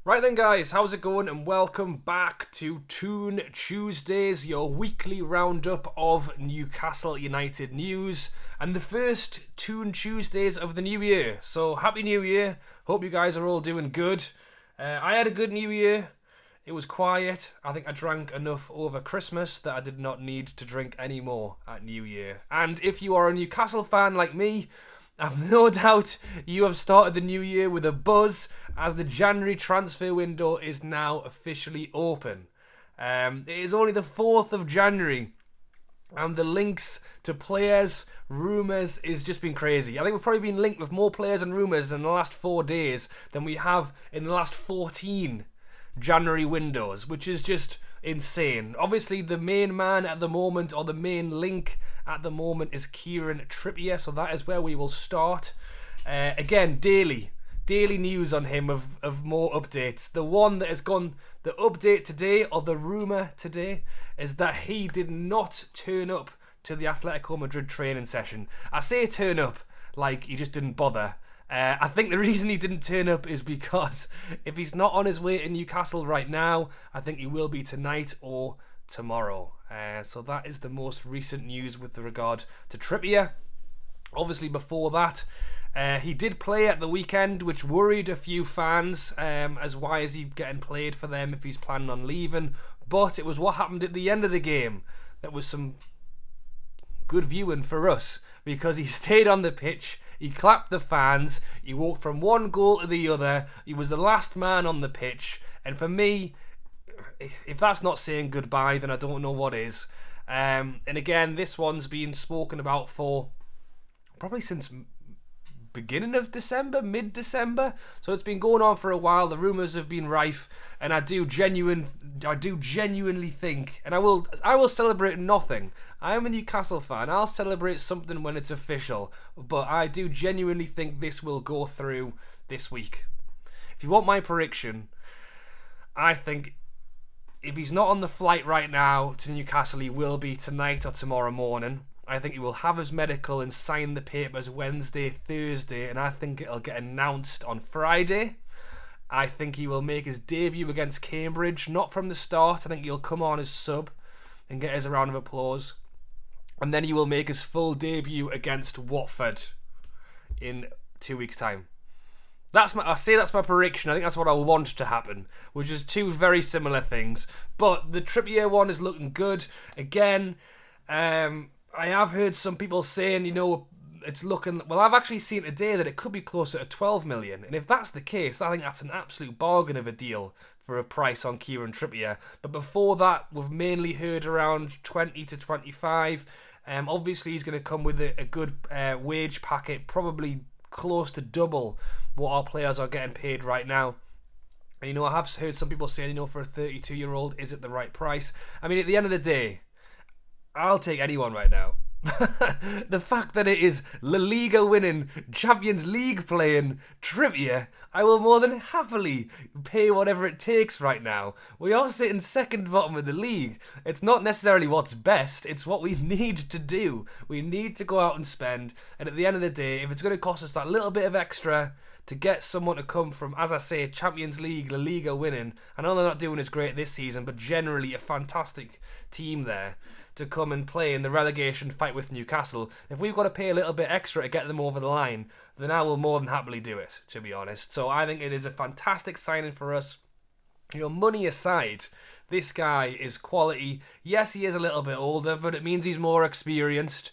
Right then guys, how's it going, and welcome back to Toon Tuesdays, your weekly roundup of Newcastle United news, and the first Toon Tuesdays of the new year. So happy new year, hope you guys are all doing good. I had a good new year, it was quiet. I think I drank enough over Christmas that I did not need to drink any more at New Year. And if you are a Newcastle fan like me, I've no doubt you have started the new year with a buzz, as the January transfer window is now officially open. It is only the 4th of January, and the links to players, rumours, is just been crazy. I think we've probably been linked with more players and rumours in the last 4 days than we have in the last 14 January windows, which is just insane. Obviously, the main man at the moment, or the main link at the moment, is Kieran Trippier, so that is where we will start. Again, daily news on him of more updates. The one that has gone, the update today, or the rumour today, is that he did not turn up to the Atletico Madrid training session. I say turn up like he just didn't bother. I think the reason he didn't turn up is because if he's not on his way to Newcastle right now, I think he will be tonight or tomorrow. So that is the most recent news with regard to Trippier. Obviously before that, he did play at the weekend, which worried a few fans, as why is he getting played for them if he's planning on leaving. But it was what happened at the end of the game that was some good viewing for us, because he stayed on the pitch, he clapped the fans, he walked from one goal to the other, he was the last man on the pitch, and for me, if that's not saying goodbye, then I don't know what is. And again, this one's been spoken about for probably since beginning of December, mid-December, so it's been going on for a while. The rumours have been rife, and I do genuinely think, and I will celebrate nothing. I am a Newcastle fan. I'll celebrate something when it's official, but I do genuinely think this will go through this week. If you want my prediction, I think if he's not on the flight right now to Newcastle, he will be tonight or tomorrow morning. I think he will have his medical and sign the papers Wednesday, Thursday, and I think it'll get announced on Friday. I think he will make his debut against Cambridge, not from the start. I think he'll come on as sub and get his round of applause. And then he will make his full debut against Watford in 2 weeks' time. That's my prediction. I think that's what I want to happen, which is two very similar things. But the Trippier one is looking good. Again, I have heard some people saying, it's looking... Well, I've actually seen today that it could be closer to 12 million. And if that's the case, I think that's an absolute bargain of a deal for a price on Kieran Trippier. But before that, we've mainly heard around 20 to 25. Obviously, he's going to come with a good wage packet, probably close to double what our players are getting paid right now. And, I have heard some people saying, for a 32-year-old, is it the right price? I mean, at the end of the day, I'll take anyone right now. The fact that it is La Liga winning, Champions League playing Trippier, I will more than happily pay whatever it takes right now. We are sitting second bottom of the league. It's not necessarily what's best, it's what we need to do. We need to go out and spend, and at the end of the day, if it's going to cost us that little bit of extra to get someone to come from, as I say, Champions League, La Liga winning, I know they're not doing as great this season, but generally a fantastic team there, to come and play in the relegation fight with Newcastle. If we've got to pay a little bit extra to get them over the line, then I will more than happily do it, to be honest. So I think it is a fantastic signing for us. Money aside, this guy is quality. Yes, he is a little bit older, but it means he's more experienced.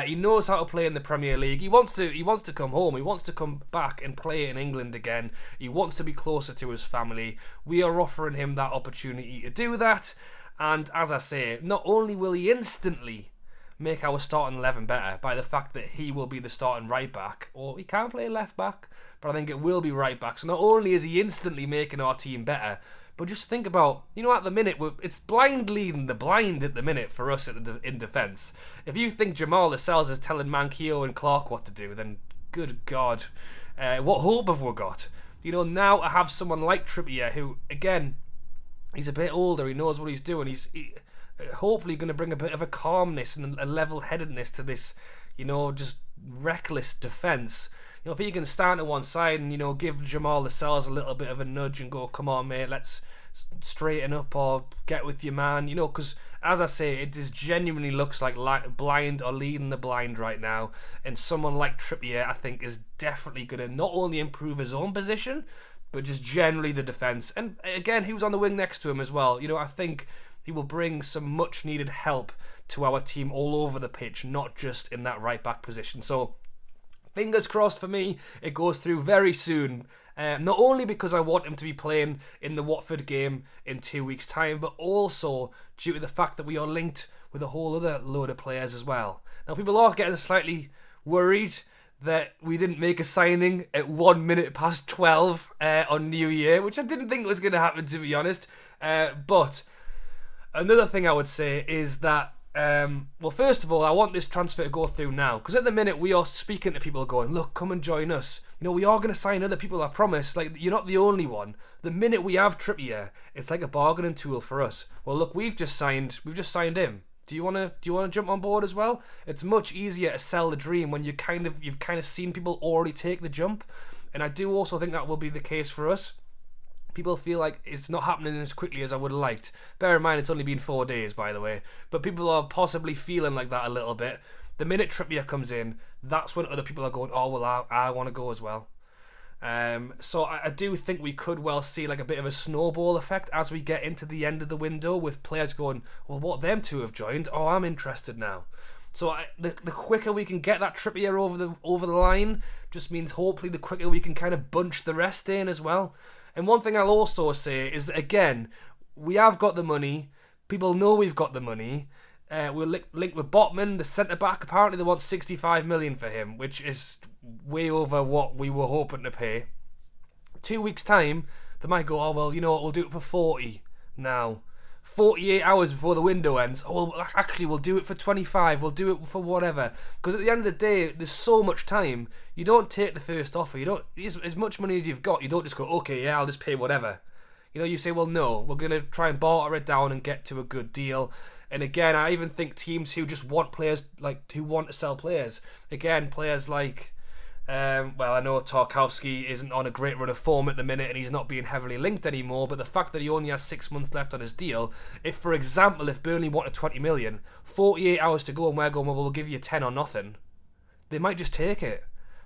He knows how to play in the Premier League. He wants to come home. He wants to come back and play in England again. He wants to be closer to his family. We are offering him that opportunity to do that. And as I say, not only will he instantly make our starting 11 better by the fact that he will be the starting right back, or he can play left back, but I think it will be right back. So not only is he instantly making our team better, but just think about, at the minute, it's blind leading the blind at the minute for us in defence. If you think Jamal Lascelles is telling Manquillo and Clark what to do, then good God, what hope have we got? Now I have someone like Trippier who, again, he's a bit older, he knows what he's doing, he's hopefully going to bring a bit of a calmness and a level-headedness to this, just reckless defence. if he can stand to one side and, give Jamal Lascelles a little bit of a nudge and go, come on, mate, let's straighten up or get with your man, because as I say, it just genuinely looks like blind or leading the blind right now, and someone like Trippier, I think, is definitely going to not only improve his own position, but just generally the defence. And again, he was on the wing next to him as well. I think he will bring some much needed help to our team all over the pitch, not just in that right back position. So fingers crossed for me, it goes through very soon. Not only because I want him to be playing in the Watford game in 2 weeks' time, but also due to the fact that we are linked with a whole other load of players as well. Now, people are getting slightly worried that we didn't make a signing at 1 minute past 12 on New Year, which I didn't think was going to happen, to be honest. But another thing I would say is that, well, first of all, I want this transfer to go through now, because at the minute we are speaking to people going, look, come and join us. We are going to sign other people, I promise. Like, you're not the only one. The minute we have Trippier, it's like a bargaining tool for us. Well, look, we've just signed him. Do you want to jump on board as well? It's much easier to sell the dream when you've kind of seen people already take the jump, and I do also think that will be the case for us. People feel like it's not happening as quickly as I would have liked. Bear in mind, it's only been 4 days, by the way, but people are possibly feeling like that a little bit. The minute Trippier comes in, that's when other people are going, oh well, I want to go as well. So I do think we could well see like a bit of a snowball effect as we get into the end of the window, with players going, well, what, them two have joined? Oh, I'm interested now. So the quicker we can get that Trippier over the line just means hopefully the quicker we can kind of bunch the rest in as well. And one thing I'll also say is that, again, we have got the money. People know we've got the money. We're linked with Botman, the centre-back. Apparently they want 65 million for him, which is way over what we were hoping to pay. 2 weeks' time, they might go, oh, well, you know what, we'll do it for 40 now. 48 hours before the window ends, oh, well, actually, we'll do it for 25, we'll do it for whatever. Because at the end of the day, there's so much time, you don't take the first offer. You don't, as much money as you've got, you don't just go, okay, yeah, I'll just pay whatever. You say, well, no, we're going to try and barter it down and get to a good deal. And again, I even think teams who just want players, like, who want to sell players. Again, players like, well, I know Tarkowski isn't on a great run of form at the minute and he's not being heavily linked anymore, but the fact that he only has 6 months left on his deal, if Burnley wanted 20 million, 48 hours to go and we're going, well, we'll give you 10 or nothing, they might just take it.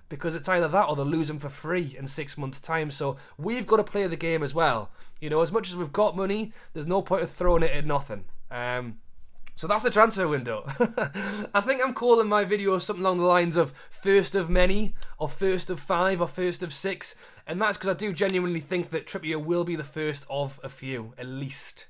Because it's either that or they'll lose him for free in 6 months' time. So we've got to play the game as well. As much as we've got money, there's no point of throwing it at nothing. So that's the transfer window. I think I'm calling my video something along the lines of first of many, or first of 5, or first of 6. And that's because I do genuinely think that Trippier will be the first of a few, at least.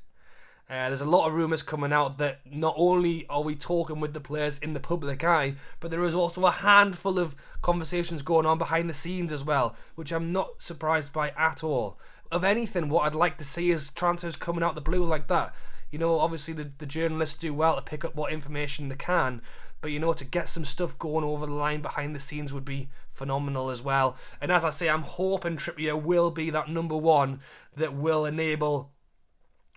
There's a lot of rumours coming out that not only are we talking with the players in the public eye, but there is also a handful of conversations going on behind the scenes as well, which I'm not surprised by at all. Of anything, what I'd like to see is transfers coming out the blue like that. Obviously the journalists do well to pick up what information they can, but to get some stuff going over the line behind the scenes would be phenomenal as well. And as I say, I'm hoping Trippier will be that number one that will enable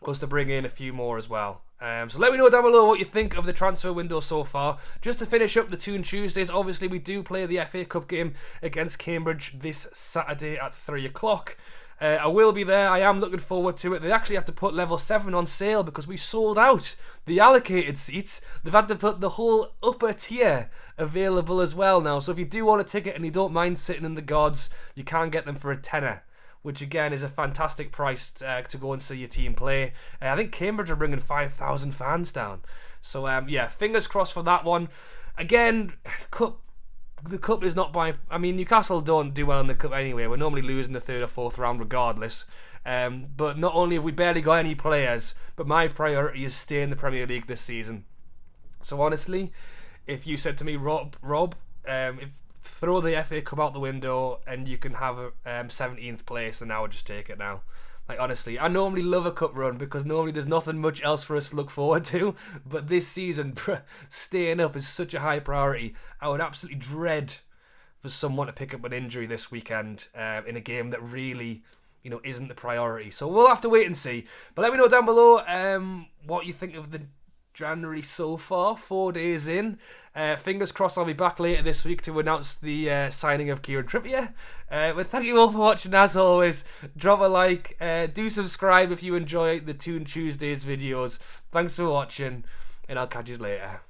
us to bring in a few more as well. So let me know down below what you think of the transfer window so far. Just to finish up the Toon Tuesdays, obviously we do play the FA Cup game against Cambridge this Saturday at 3 o'clock. I will be there. I am looking forward to it. They actually had to put level 7 on sale because we sold out the allocated seats. They've had to put the whole upper tier available as well now. So if you do want a ticket and you don't mind sitting in the gods, you can get them for a tenner, which again is a fantastic price to go and see your team play. I think Cambridge are bringing 5,000 fans down. So yeah, fingers crossed for that one. Again, the cup is not by... I mean, Newcastle don't do well in the cup anyway. We're normally losing the 3rd or 4th round regardless. But not only have we barely got any players, but my priority is stay in the Premier League this season. So honestly, if you said to me, Rob, throw the FA Cup out the window and you can have a 17th place, and I would just take it now. Like, honestly, I normally love a cup run because normally there's nothing much else for us to look forward to, but this season, staying up is such a high priority. I would absolutely dread for someone to pick up an injury this weekend in a game that really, isn't the priority. So we'll have to wait and see. But let me know down below what you think of the January so far, 4 days in. Fingers crossed I'll be back later this week to announce the signing of Kieran Trippier. But thank you all for watching as always. Drop a like, do subscribe if you enjoy the Toon Tuesdays videos. Thanks for watching, and I'll catch you later.